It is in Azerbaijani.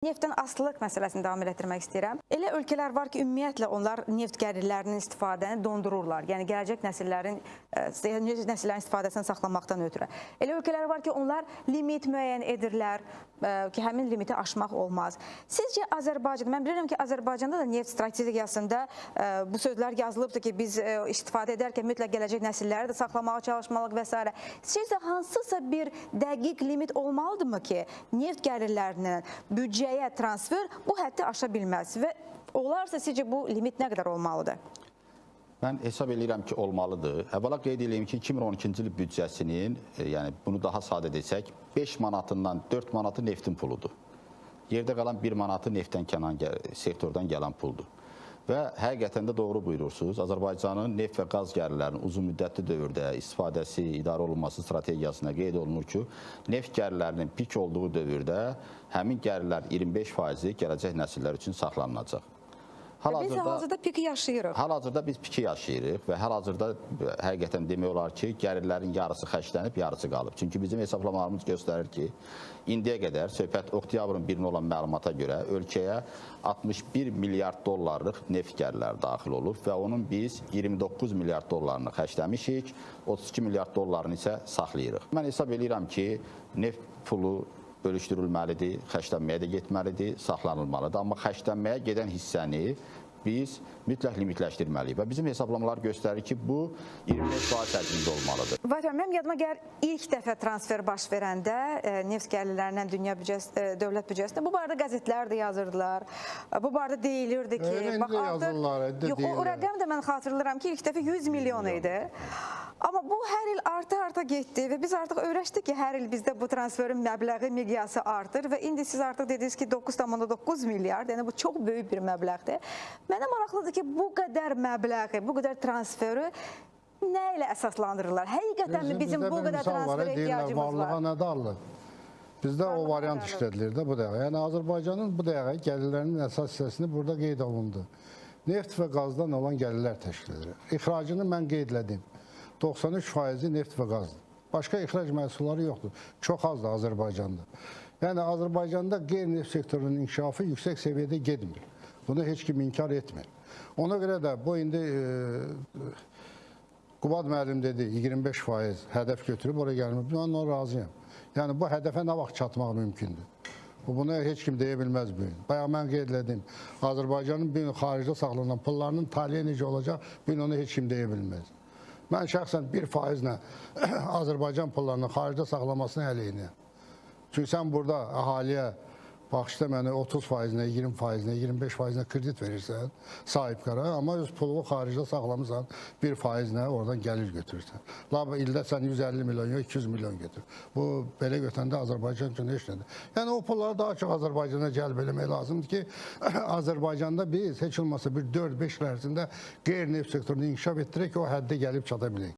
Neftdən asılılıq məsələsini davam etdirmək istəyirəm. Elə ölkələr var ki, ümumiyyətlə onlar neft gəlirlərinin istifadəni dondururlar. Yəni gələcək nəsillərin istifadəsini saxlamaqdan ötürü. Elə ölkələr var ki, onlar limit müəyyən edirlər ki, həmin limiti aşmaq olmaz. Sizcə Azərbaycan, mən bilirəm ki, Azərbaycanda da neft strategiyasında bu sözlər yazılıbdır ki, biz istifadə edərkən mütləq gələcək nəsilləri də saxlamağa çalışmalıyıq və s. Sizcə hansısa bir dəqiq limit olmalıdırmı ki, neft gəlirlərinin büdcəyə transfer bu həddi aşa bilməz və olarsa sizcə bu limit nə qədər olmalıdır? Mən hesab edirəm ki, olmalıdır. Əvvəla qeyd edeyim ki, 2012-ci il büdcəsinin, yəni bunu daha sadə desək, 5 manatından 4 manatı neftin puludur. Yerdə qalan 1 manatı neftdən sektordan gələn puldur. Və həqiqətən də doğru buyurursunuz. Azərbaycanın neft və qaz gəlirlərinin uzun müddətli dövrdə istifadəsi, idarə olunması strategiyasına qeyd olunur ki, neft gəlirlərinin pik olduğu dövrdə həmin gəlirlər 25% gələcək nəsillər üçün saxlanılacaq. Biz hal-hazırda piki yaşayırıq. Hal-hazırda biz piki yaşayırıq və hal-hazırda həqiqətən demək olar ki, gəlirlərin yarısı xərclənib, yarısı qalıb. Çünki bizim hesablamalarımız göstərir ki, indiyə qədər söhbət oktyabrın 1-nə olan məlumata görə ölkəyə 61 milyard dollarlıq neft gəlirləri daxil olub və onun biz 29 milyard dollarını xərcləmişik, 32 milyard dollarını isə saxlayırıq. Mən hesab edirəm ki, neft pulu bölüşdürülməlidir, xərclənməyə də getməlidir, saxlanılmalıdır. Amma xərclənməyə gedən hissəni biz mütləq limitləşdirməliyik və bizim hesablamalar göstərir ki, bu 25% həcmində olmalıdır. Vətən, mənim yadıma gəlir, ilk dəfə transfer baş verəndə neft gəlirlərindən dövlət büdcəsində bu barədə qəzetlər də yazırdılar. Bu barədə deyilirdi ki, o rəqəm də mən xatırlayıram ki, ilk dəfə 100 milyon idi. Amma bu hər il arta getdi və biz artıq öyrəşdik ki, hər il bizdə bu transferin məbləği, miqyası artır və indi siz artıq dediniz ki, 9,9 milyard, yəni bu çox böyük bir məbləğdir. Mənə maraqlıdır ki, bu qədər məbləği, bu qədər transferi nə ilə əsaslandırırlar? Həqiqətənmi bizim bu qədər transferə ehtiyacımız var? Varlığa nədarlıq. Bizdə o variant işlədilir də bu dəqiqə. Yəni Azərbaycanın bu dəqiqə gəlirlərinin əsas hissəsini burada qeyd olundu. Neft və qazdan olan gəlirlər təşkil edir. İxracını mən qeydlədim. 93% neft və qazdır. Başqa ixrac məhsulları yoxdur. Çox azdır Azərbaycanda. Yəni Azərbaycanda qeyri-neft sektorunun inkişafı yüksək səviyyədə getmir. Bunu heç kim inkar etmir. Ona görə də bu indi Qubad müəllim dedi 25% hədəf götürüb oraya gəlmir. Mən ona razıyam. Yəni bu hədəfə nə vaxt çatmaq mümkündür? Bunu heç kim deyə bilməz bu gün. Bayaq mən qeydlədim. Azərbaycanın bu gün xaricdə saxlanan pullarının taliyə necə olacaq, bu gün onu heç kim deyə bilməz. Mən şəxsən 1%-lə Azərbaycan pullarının xaricdə saxlamasını əleyhinəyəm. Çünki sən burada əhaliyə baxışda mənə 30%-nə, 20%-nə, 25%-nə kredit verirsən sahibkara, amma öz pulunu xaricdə saxlamısan 1%-nə oradan gəlir götürürsən. İldə sən 150 milyon, 200 milyon götür. Bu, belə götürəndə Azərbaycan üçün heç nədir. Yəni o pulları daha çox Azərbaycana cəlb eləmək lazımdır ki, Azərbaycanda biz heç olmasa bir 4-5 il ərzində qeyri-neft sektorunu inkişaf etdirək ki, o həddə gəlib çata bilək.